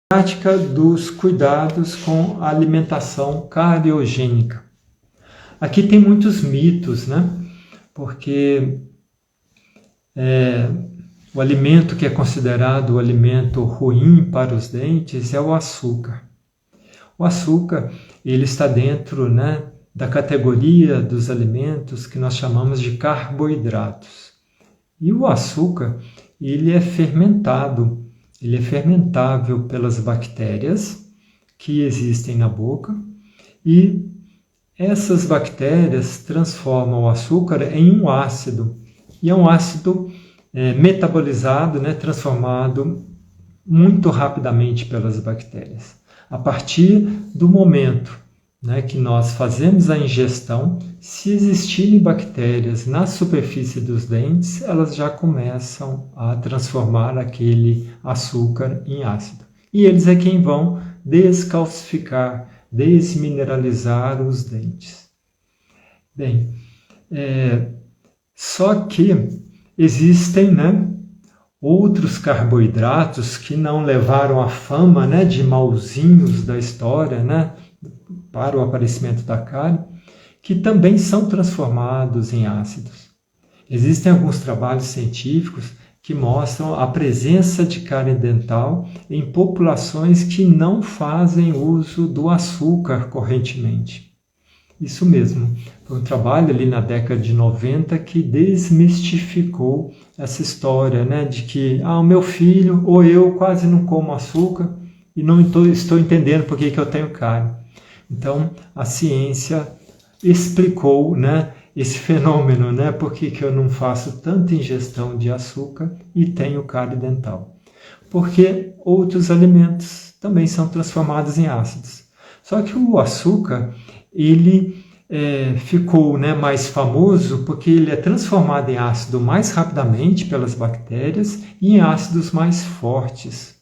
Prática dos cuidados com a alimentação cariogênica. Aqui tem muitos mitos, né? Porque o alimento que é considerado o alimento ruim para os dentes é o açúcar. O açúcar, ele está dentro, né, da categoria dos alimentos que nós chamamos de carboidratos. E o açúcar, ele é fermentado. Ele é fermentável pelas bactérias que existem na boca e essas bactérias transformam o açúcar em um ácido. E é um ácido metabolizado, né, transformado muito rapidamente pelas bactérias. A partir do momento, né, que nós fazemos a ingestão, se existirem bactérias na superfície dos dentes, elas já começam a transformar aquele açúcar em ácido. E eles é quem vão descalcificar, desmineralizar os dentes. Bem, só que existem, né, outros carboidratos que não levaram a fama, né, de mauzinhos da história, né, para o aparecimento da cárie, que também são transformados em ácidos. Existem alguns trabalhos científicos que mostram a presença de cárie dental em populações que não fazem uso do açúcar correntemente. Isso mesmo, foi um trabalho ali na década de 90 que desmistificou essa história, né, de que o meu filho ou eu quase não como açúcar e não estou entendendo por que eu tenho cárie. Então, a ciência explicou, né, esse fenômeno, né, por que eu não faço tanta ingestão de açúcar e tenho cárie dental. Porque outros alimentos também são transformados em ácidos. Só que o açúcar, ele ficou, né, mais famoso porque ele é transformado em ácido mais rapidamente pelas bactérias e em ácidos mais fortes.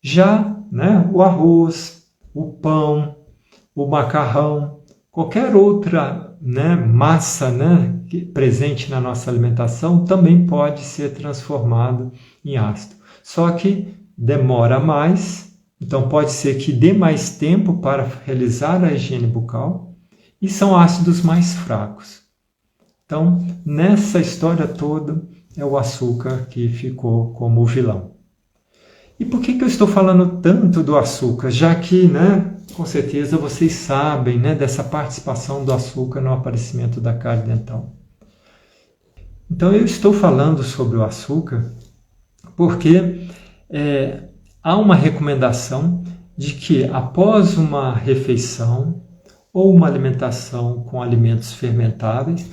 Já, né, o arroz, o pão, o macarrão, qualquer outra, né, massa, né, presente na nossa alimentação também pode ser transformado em ácido. Só que demora mais, então pode ser que dê mais tempo para realizar a higiene bucal e são ácidos mais fracos. Então, nessa história toda, é o açúcar que ficou como o vilão. E por que eu estou falando tanto do açúcar? Já que, né, com certeza vocês sabem, né, dessa participação do açúcar no aparecimento da cárie dental. Então eu estou falando sobre o açúcar porque há uma recomendação de que após uma refeição ou uma alimentação com alimentos fermentáveis,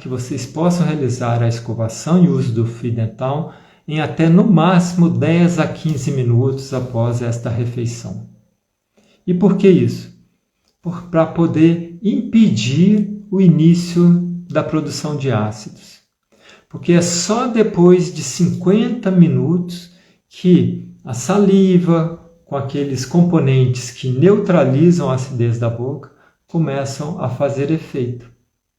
que vocês possam realizar a escovação e uso do fio dental em até no máximo 10 a 15 minutos após esta refeição. E por que isso? Para poder impedir o início da produção de ácidos. Porque é só depois de 50 minutos que a saliva, com aqueles componentes que neutralizam a acidez da boca, começam a fazer efeito.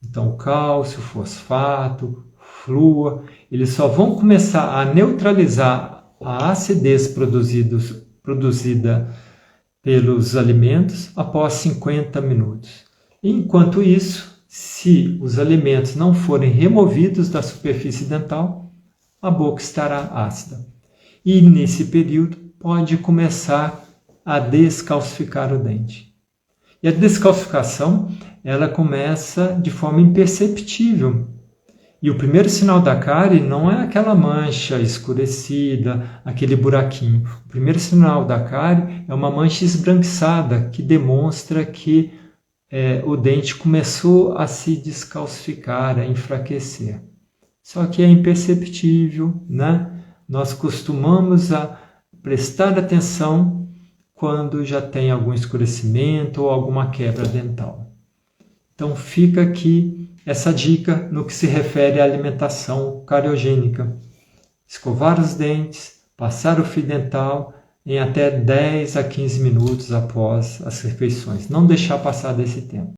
Então, o cálcio, o fosfato, flúor, eles só vão começar a neutralizar a acidez produzida pelos alimentos após 50 minutos. Enquanto isso, se os alimentos não forem removidos da superfície dental, a boca estará ácida. E nesse período pode começar a descalcificar o dente. E a descalcificação, ela começa de forma imperceptível. E o primeiro sinal da cárie não é aquela mancha escurecida, aquele buraquinho. O primeiro sinal da cárie é uma mancha esbranquiçada, que demonstra que o dente começou a se descalcificar, a enfraquecer. Só que é imperceptível, né? Nós costumamos a prestar atenção quando já tem algum escurecimento ou alguma quebra dental. Então fica aqui essa dica no que se refere à alimentação cariogênica. Escovar os dentes, passar o fio dental em até 10 a 15 minutos após as refeições. Não deixar passar desse tempo.